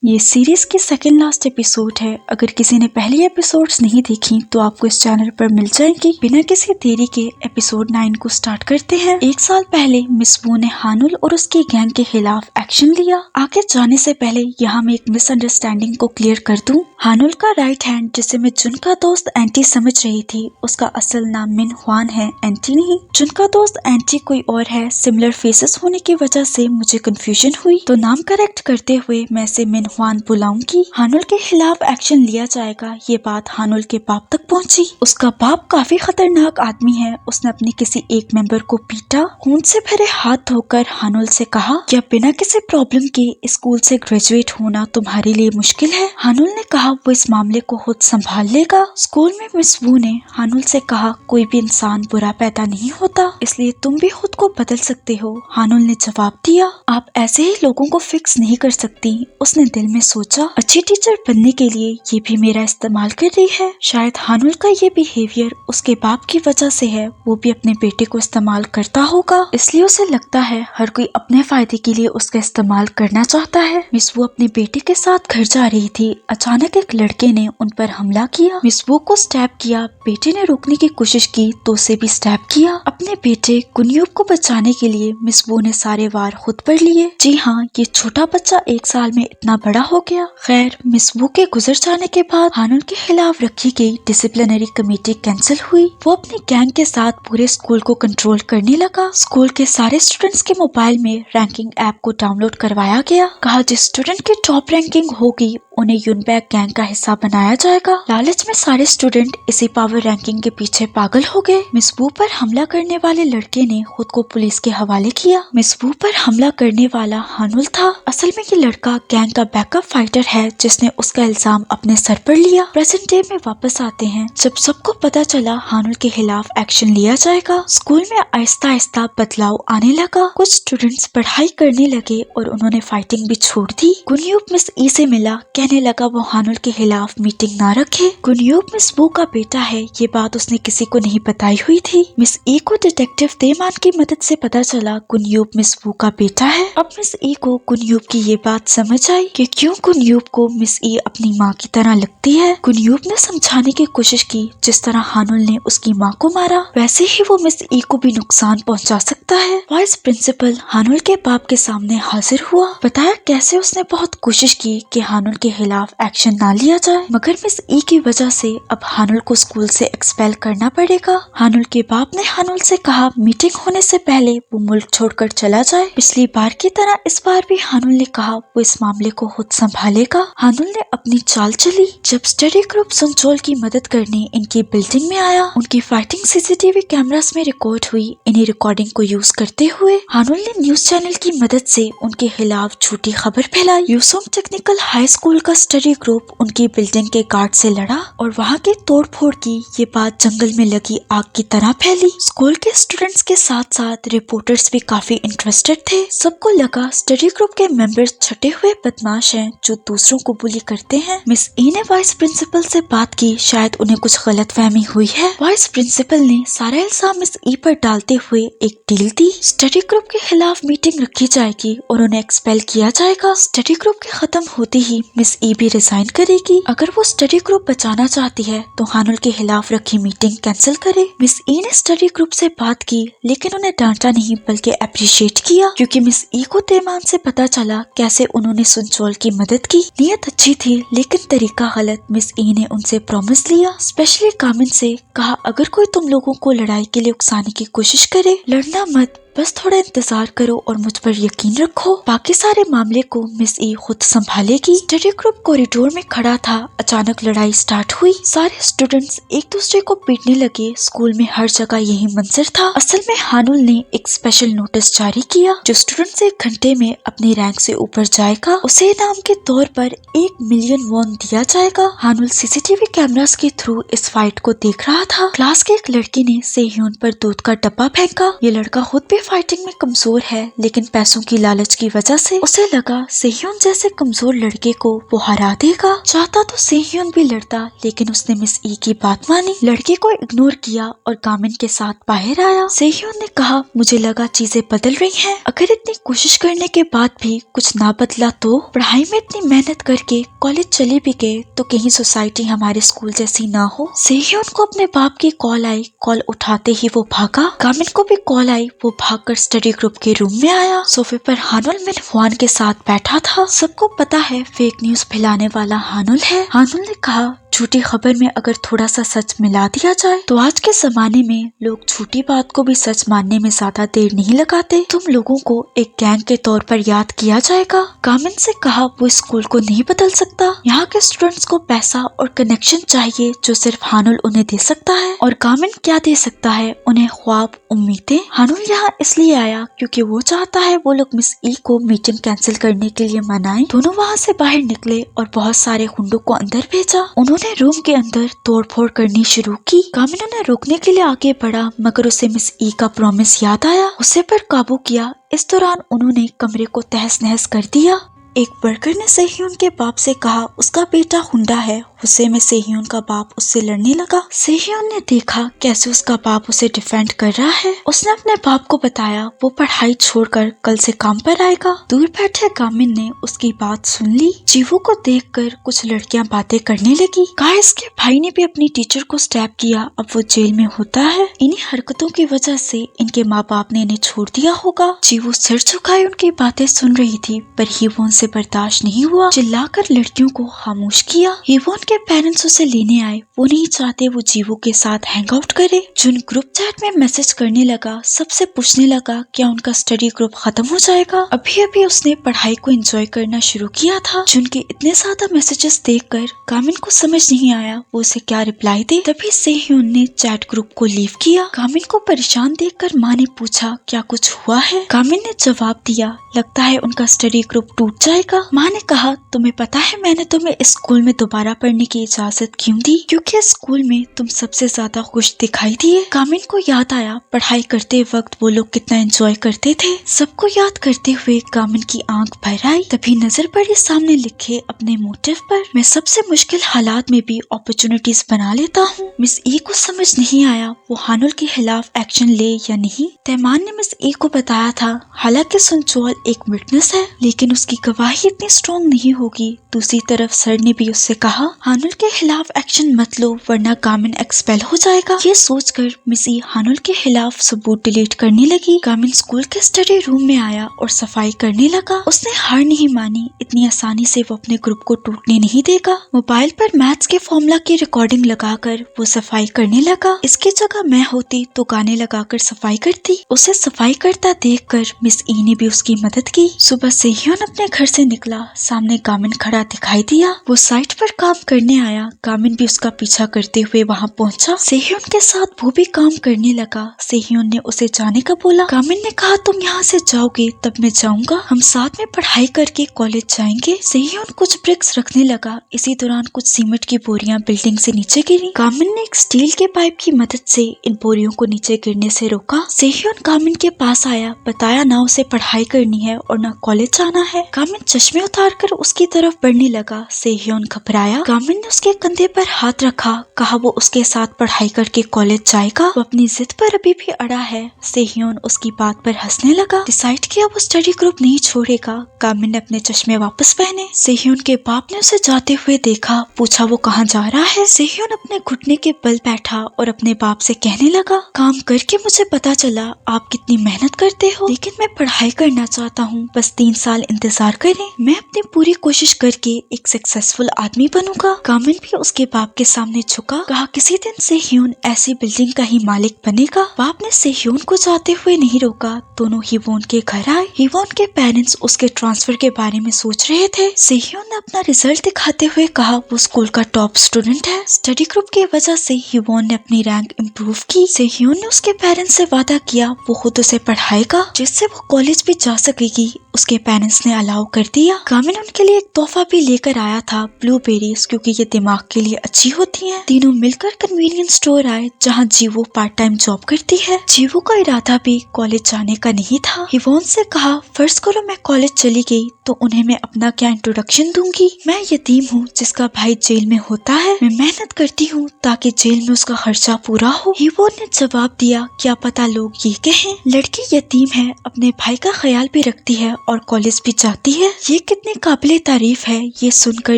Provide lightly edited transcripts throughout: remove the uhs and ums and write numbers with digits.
ये सीरीज की second last episode है। अगर किसी ने पहली एपिसोड्स नहीं देखी तो आपको इस चैनल पर मिल जाएंगी। बिना किसी देरी के एपिसोड 9 को स्टार्ट करते हैं। एक साल पहले मिस वू ने हानुल और उसके गैंग के खिलाफ एक्शन लिया। आगे जाने से पहले यहाँ मैं एक मिसअंडरस्टैंडिंग को क्लियर कर दूं। हानुल का राइट हैंड, जिसे मैं जुन का दोस्त एंटी समझ रही थी, उसका असल नाम मिन हुआन है, एंटी नहीं। जुन का दोस्त एंटी कोई और है। सिमिलर फेसेस होने की वजह से मुझे कंफ्यूजन हुई, तो नाम करेक्ट करते हुए मैं इसे मिन हुआन बुलाऊंगी। हानुल के खिलाफ एक्शन लिया जाएगा। ये बात हानुल के बाप तक पहुंची। उसका बाप काफी खतरनाक आदमी है। उसने अपने किसी एक मेंबर को पीटा। खून से भरे हाथ धोकर हानुल से कहा, क्या बिना किसी प्रॉब्लम के स्कूल से ग्रेजुएट होना तुम्हारे लिए मुश्किल है? हानुल ने कहा वो इस मामले को खुद संभाल लेगा। स्कूल में मिस वू ने हानुल से कहा, कोई भी इंसान बुरा पैदा नहीं होता, इसलिए तुम भी खुद को बदल सकते हो। हानुल ने जवाब दिया, आप ऐसे ही लोगों को फिक्स नहीं कर सकती। उसने दिल में सोचा, अच्छी टीचर बनने के लिए ये भी मेरा इस्तेमाल कर रही है। शायद हानुल का ये बिहेवियर उसके बाप की वजह से है। वो भी अपने बेटे को इस्तेमाल करता होगा, इसलिए उसे लगता है हर कोई अपने फायदे के लिए उसका इस्तेमाल करना चाहता है। मिस वू अपने बेटे के साथ घर जा रही थी। अचानक एक लड़के ने उन पर हमला किया। मिस वू को स्टैब किया। बेटे ने रोकने की कोशिश की तो उसे भी स्टैब किया। अपने बेटे कुनयूब को बचाने के लिए मिस वू ने सारे वार खुद पर लिए। जी हाँ, ये छोटा बच्चा 1 साल में इतना बड़ा हो गया। खैर, मिस वू के गुजर जाने के बाद हानुल के खिलाफ रखी गई डिसिप्लिनरी कमेटी कैंसिल हुई। वो अपनी गैंग के साथ पूरे स्कूल को कंट्रोल करने लगा। स्कूल के सारे स्टूडेंट्स के मोबाइल में रैंकिंग ऐप को डाउनलोड करवाया गया। कहा, जिस स्टूडेंट की टॉप रैंकिंग होगी उन्हें यूनबैक गैंग का हिस्सा बनाया जाएगा। लालच में सारे स्टूडेंट इसी पावर रैंकिंग के पीछे पागल हो गए। मिस वू पर हमला करने वाले लड़के ने खुद को पुलिस के हवाले किया। मिस वू पर हमला करने वाला हानुल था। असल में ये लड़का गैंग का बैकअप फाइटर है, जिसने उसका इल्जाम अपने सर पर लिया। प्रेजेंट डे में वापस आते हैं। जब सबको पता चला हानुल के खिलाफ एक्शन लिया जाएगा, स्कूल में आहिस्ता आहिस्ता बदलाव आने लगा। कुछ स्टूडेंट्स पढ़ाई करने लगे और उन्होंने फाइटिंग भी छोड़ दी। कुनयूब मिस ई से मिला। कहने लगा वो हानुल के खिलाफ मीटिंग ना रखे। कुनयूब मिस वू का बेटा है। ये बात उसने किसी को नहीं बताई हुई थी। मिस ई को डिटेक्टिव देमान की मदद से पता चला कुनयूब मिस वू का बेटा है। अब मिस ई को कुनयूब की ये बात समझ आई कि क्यों कुनयूब को मिस ई अपनी माँ की तरह लगती है। कुनयूब ने समझाने की कोशिश की, जिस तरह हानुल ने उसकी माँ को मारा वैसे ही वो मिस ई को भी नुकसान पहुँचा सकता है। वाइस प्रिंसिपल हानुल के बाप के सामने हाजिर हुआ। बताया कैसे उसने बहुत कोशिश की कि हानुल के खिलाफ एक्शन ना लिया जाए, मगर मिस ई की वजह से अब हानुल को स्कूल से एक्सपेल करना पड़ेगा। हानुल के बाप ने हानुल से कहा, मीटिंग होने से पहले वो मुल्क छोड़कर चला जाए। पिछली बार की तरह इस बार भी हानुल ने कहा वो इस मामले को खुद संभालेगा। हानुल ने अपनी चाल चली। जब स्टडी ग्रुप संचोल की मदद करने इनकी बिल्डिंग में आया, उनकी फाइटिंग सीसीटीवी कैमरास में रिकॉर्ड हुई। इन्हीं रिकॉर्डिंग को यूज करते हुए हानुल ने न्यूज चैनल की मदद से उनके खिलाफ झूठी खबर फैलाई। यूसुफ टेक्निकल हाई स्कूल का स्टडी ग्रुप उनकी बिल्डिंग के गार्ड से लड़ा और वहाँ के तोड़फोड़ की ये बात जंगल में लगी आग की तरह फैली। स्कूल के स्टूडेंट्स के साथ साथ रिपोर्टर्स भी काफी इंटरेस्टेड थे। सबको लगा स्टडी ग्रुप के मेंबर्स छटे हुए बदमाश हैं जो दूसरों को बुली करते हैं। मिस ई ने वाइस प्रिंसिपल से बात की, शायद उन्हें कुछ गलतफहमी हुई है। वाइस प्रिंसिपल ने सारा इल्जाम मिस ई पर डालते हुए एक डील दी। स्टडी ग्रुप के खिलाफ मीटिंग रखी जाएगी और उन्हें एक्सपेल किया जाएगा। स्टडी ग्रुप के खत्म होते ही मिस ई भी रिजाइन करेगी। अगर वो स्टडी ग्रुप बचाना चाहती है तो हानुल के खिलाफ रखी मीटिंग कैंसिल करे। मिस ई ने स्टडी ग्रुप से बात की, लेकिन उन्हें डांटा नहीं बल्कि अप्रिशिएट किया, क्योंकि मिस ई को तेमान से पता चला कैसे उन्होंने सुनचोल की मदद की। नियत अच्छी थी लेकिन तरीका गलत। मिस ई ने उनसे प्रॉमिस लिया, स्पेशली कामिन से कहा, अगर कोई तुम लोगों को लड़ाई के लिए उकसाने की कोशिश करे, लड़ना मत, बस थोड़ा इंतजार करो और मुझ पर यकीन रखो। बाकी सारे मामले को मिस ई खुद संभालेगी। स्टडी ग्रुप कॉरिडोर में खड़ा था। अचानक लड़ाई स्टार्ट हुई। सारे स्टूडेंट्स एक दूसरे को पीटने लगे। स्कूल में हर जगह यही मंजर था। असल में हानुल ने एक स्पेशल नोटिस जारी किया, जो स्टूडेंट्स 1 घंटे में अपनी रैंक से ऊपर जाएगा उसे इनाम के तौर पर 1 मिलियन वॉन दिया जाएगा। हानुल सीसीटीवी कैमरास के थ्रू इस फाइट को देख रहा था। क्लास के एक लड़के ने सेह्यून पर दूध का डब्बा फेंका। ये लड़का खुद भी फाइटिंग में कमजोर है, लेकिन पैसों की लालच की वजह से उसे लगा सेह्योन जैसे कमजोर लड़के को वो हरा देगा। चाहता तो सेह्योन भी लड़ता, लेकिन उसने मिस ई की बात मानी, लड़के को इग्नोर किया और गामिन के साथ बाहर आया। सेह्योन ने कहा, मुझे लगा चीजें बदल रही हैं। अगर इतनी कोशिश करने के बाद भी कुछ ना बदला तो पढ़ाई में इतनी मेहनत करके कॉलेज चले भी गए तो कहीं सोसाइटी हमारे स्कूल जैसी ना हो। सेह्योन को अपने बाप की कॉल आई, कॉल उठाते ही वो भागा। गामिन को भी कॉल आई, वो भागकर स्टडी ग्रुप के रूम में आया। सोफे पर हानुल मिन हुआन के साथ बैठा था। सबको पता है फेक न्यूज फैलाने वाला हानुल है। हानुल ने कहा, झूठी खबर में अगर थोड़ा सा सच मिला दिया जाए तो आज के जमाने में लोग झूठी बात को भी सच मानने में ज्यादा देर नहीं लगाते। तुम लोगों को एक गैंग के तौर पर याद किया जाएगा। गामिन से कहा, वो स्कूल को नहीं बदल सकता। यहाँ के स्टूडेंट्स को पैसा और कनेक्शन चाहिए जो सिर्फ हानुल उन्हें दे सकता है। और गामिन क्या दे सकता है? उन्हें ख्वाब, उम्मीदें। हानुल यहाँ इसलिए आया क्योंकि वो चाहता है वो लोग मिस ई को मीटिंग कैंसिल करने के लिए मनाएं। दोनों वहाँ से बाहर निकले और बहुत सारे गुंडों को अंदर भेजा। उन्होंने रूम के अंदर तोड़फोड़ करनी शुरू की। गामिन उन्हें रोकने के लिए आगे बढ़ा, मगर उसे मिस ई का प्रॉमिस याद आया। उसे पर काबू किया। इस दौरान उन्होंने कमरे को तहस नहस कर दिया। एक वर्कर ने सेह्योन के बाप से कहा, उसका बेटा हुंडा है। गुस्से में सेह्योन का बाप उससे लड़ने लगा। सेह्योन ने देखा कैसे उसका बाप उसे डिफेंड कर रहा है। उसने अपने बाप को बताया वो पढ़ाई छोड़कर कल से काम पर आएगा। दूर बैठे गामिन ने उसकी बात सुन ली। जीवू को देखकर कुछ लड़कियां बातें करने लगी। कहा, इसके भाई ने भी अपनी टीचर को स्टैब किया, अब वो जेल में होता है। इन्हीं हरकतों की वजह से इनके माँ बाप ने इन्हें छोड़ दिया होगा। जीवू सिर झुकाए उनकी बातें सुन रही थी, पर हीवोन से बर्दाश्त नहीं हुआ। चिल्लाकर लड़कियों को खामोश किया। हीवोन के पेरेंट्स उसे लेने आए। वो नहीं चाहते वो जीवू के साथ हैंग आउट करे। जुन ग्रुप चैट में मैसेज करने लगा, सबसे पूछने लगा क्या उनका स्टडी ग्रुप खत्म हो जाएगा। अभी अभी उसने पढ़ाई को एंजॉय करना शुरू किया था। जुन के इतने ज्यादा मैसेजेस देखकर गामिन को समझ नहीं आया वो उसे क्या रिप्लाई दे। तभी सेह्योन ने चैट ग्रुप को लीव किया। गामिन को परेशान देखकर माँ ने पूछा, क्या कुछ हुआ है? गामिन ने जवाब दिया, लगता है उनका स्टडी ग्रुप टूट जाएगा। माँ ने कहा, तुम्हें पता है मैंने तुम्हें इस स्कूल में दोबारा पढ़ने की इजाजत क्यों दी? क्योंकि स्कूल में तुम सबसे ज्यादा खुश दिखाई दिए। गामिन को याद आया पढ़ाई करते वक्त वो लोग कितना एंजॉय करते थे। सबको याद करते हुए गामिन की आंख भर आई। तभी नजर पड़ी सामने लिखे अपने मोटिव पर, मैं सबसे मुश्किल हालात में भी अपॉर्चुनिटीज बना लेता हूँ। मिस ई को समझ नहीं आया वो हानुल के खिलाफ एक्शन ले या नहीं। तैमान ने मिस ई को बताया था, हालांकि सुनचोल एक विटनेस है, लेकिन उसकी गवाही इतनी स्ट्रॉन्ग नहीं होगी। दूसरी तरफ सर ने भी उससे कहा, हानुल के खिलाफ एक्शन मत लो वरना गामिन एक्सपेल हो जाएगा। ये सोचकर मिस ई हानुल के खिलाफ सबूत डिलीट करने लगी। गामिन स्कूल के स्टडी रूम में आया और सफाई करने लगा। उसने हार नहीं मानी, इतनी आसानी से वो अपने ग्रुप को टूटने नहीं देगा। मोबाइल पर मैथ्स के फॉर्मूला की रिकॉर्डिंग लगाकर वो सफाई करने लगा। इसकी जगह मैं होती तो गाने लगाकर सफाई करती। उसे सफाई करता देखकर मिस ई ने भी उसकी मदद की। सुबह सेह्योन अपने घर से निकला, सामने गामिन खड़ा दिखाई दिया। वो साइट पर काम करने आया। गामिन भी उसका पीछा करते हुए वहाँ पहुँचा। सेह्योन के साथ वो भी काम करने लगा। सेह्योन ने उसे जाने का बोला। गामिन ने कहा, तुम यहाँ से जाओगे तब मैं जाऊंगा, हम साथ में पढ़ाई करके कॉलेज जाएंगे। सेह्योन कुछ ब्रिक्स रखने लगा। इसी दौरान कुछ सीमेंट की बोरियां बिल्डिंग से नीचे गिरी। गामिन ने एक स्टील के पाइप की मदद से इन बोरियों को नीचे गिरने से रोका। सेह्योन गामिन के पास आया, बताया ना उसे पढ़ाई करनी है और ना कॉलेज जाना है। गामिन चश्मे उतारकर उसकी तरफ बढ़ने लगा। सेह्योन घबराया। गामिन ने उसके कंधे पर हाथ रखा, कहा वो उसके साथ पढ़ाई करके कॉलेज जाएगा। वो अपनी जिद पर अभी भी अड़ा है। सेह्योन उसकी बात पर हंसने लगा। डिसाइड किया वो स्टडी ग्रुप नहीं छोड़ेगा। गामिन ने अपने चश्मे वापस पहने। सेह्योन के बाप ने उसे जाते हुए देखा, पूछा वो कहाँ जा रहा है। सेह्योन अपने घुटने के बल बैठा और अपने बाप से कहने लगा, काम करके मुझे पता चला आप कितनी मेहनत करते हो, लेकिन मैं पढ़ाई करना चाहता हूँ, बस 3 साल इंतजार करें, मैं अपनी पूरी कोशिश करके एक सक्सेसफुल आदमी बनूंगा। गामिन भी उसके बाप के सामने झुका, कहा किसी दिन सेह्योन ऐसी बिल्डिंग का ही मालिक बनेगा। बाप ने सेह्योन को जाते हुए नहीं रोका। दोनों हीवोन के घर आए। हीवोन के पेरेंट्स उसके ट्रांसफर के बारे में सोच रहे थे। सेह्योन ने अपना रिजल्ट दिखाते हुए कहा वो स्कूल का टॉप स्टूडेंट है। स्टडी ग्रुप की वजह से हीवोन ने अपनी रैंक इम्प्रूव की। सेह्योन ने उसके पेरेंट्स से वादा किया वो खुद उसे पढ़ाएगा, जिससे वो कॉलेज भी जा सकेगी। उसके पेरेंट्स ने अलाउ कर दिया। गामिन उनके लिए एक तोहफा भी लेकर आया था, ब्लूबेरीज, क्योंकि क्योंकि ये दिमाग के लिए अच्छी होती हैं। तीनों मिलकर कन्वीनियंस स्टोर आए जहाँ जीवो पार्ट टाइम जॉब करती है। जीवो का इरादा भी कॉलेज जाने का नहीं था। हिवोन से कहा, फर्ज करो मैं कॉलेज चली गई तो उन्हें मैं अपना क्या इंट्रोडक्शन दूंगी। मैं यतीम हूँ जिसका भाई जेल में होता है। मैं मेहनत करती हूँ ताकि जेल में उसका खर्चा पूरा हो। हिवोन ने जवाब दिया, क्या पता लोग ये कहें लड़की यतीम है, अपने भाई का ख्याल भी रखती है और कॉलेज भी जाती है। ये कितने काबिले तारीफ है। ये सुनकर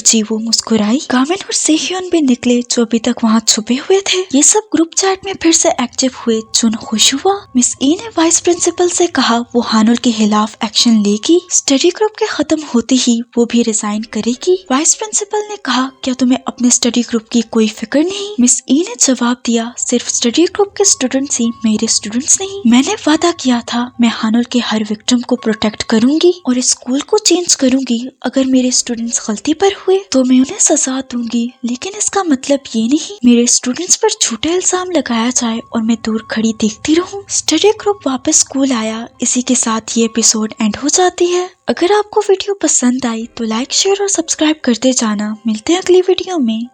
जीवो मुस्कुराई। गामिन और सेह्योन भी निकले जो अभी तक वहाँ छुपे हुए थे। ये सब ग्रुप चैट में फिर से एक्टिव हुए। जुन खुश हुआ। मिस ई ने वाइस प्रिंसिपल से कहा वो हानुल के खिलाफ एक्शन लेगी। स्टडी ग्रुप के खत्म होते ही वो भी रिजाइन करेगी। वाइस प्रिंसिपल ने कहा, क्या तुम्हें अपने स्टडी ग्रुप की कोई फिक्र नहीं। मिस ई ने जवाब दिया, सिर्फ स्टडी ग्रुप के स्टूडेंट्स ही मेरे स्टूडेंट्स नहीं। मैंने वादा किया था मैं हानुल के हर विक्टिम को प्रोटेक्ट करूंगी और स्कूल को चेंज करूंगी। अगर मेरे स्टूडेंट्स गलती पर हुए तो मैं उन्हें सजा दूंगी, लेकिन इसका मतलब ये नहीं मेरे स्टूडेंट्स पर झूठा इल्जाम लगाया जाए और मैं दूर खड़ी देखती रहूं। स्टडी ग्रुप वापस स्कूल आया। इसी के साथ ये एपिसोड एंड हो जाती है। अगर आपको वीडियो पसंद आई तो लाइक, शेयर और सब्सक्राइब करते जाना। मिलते हैं अगली वीडियो में।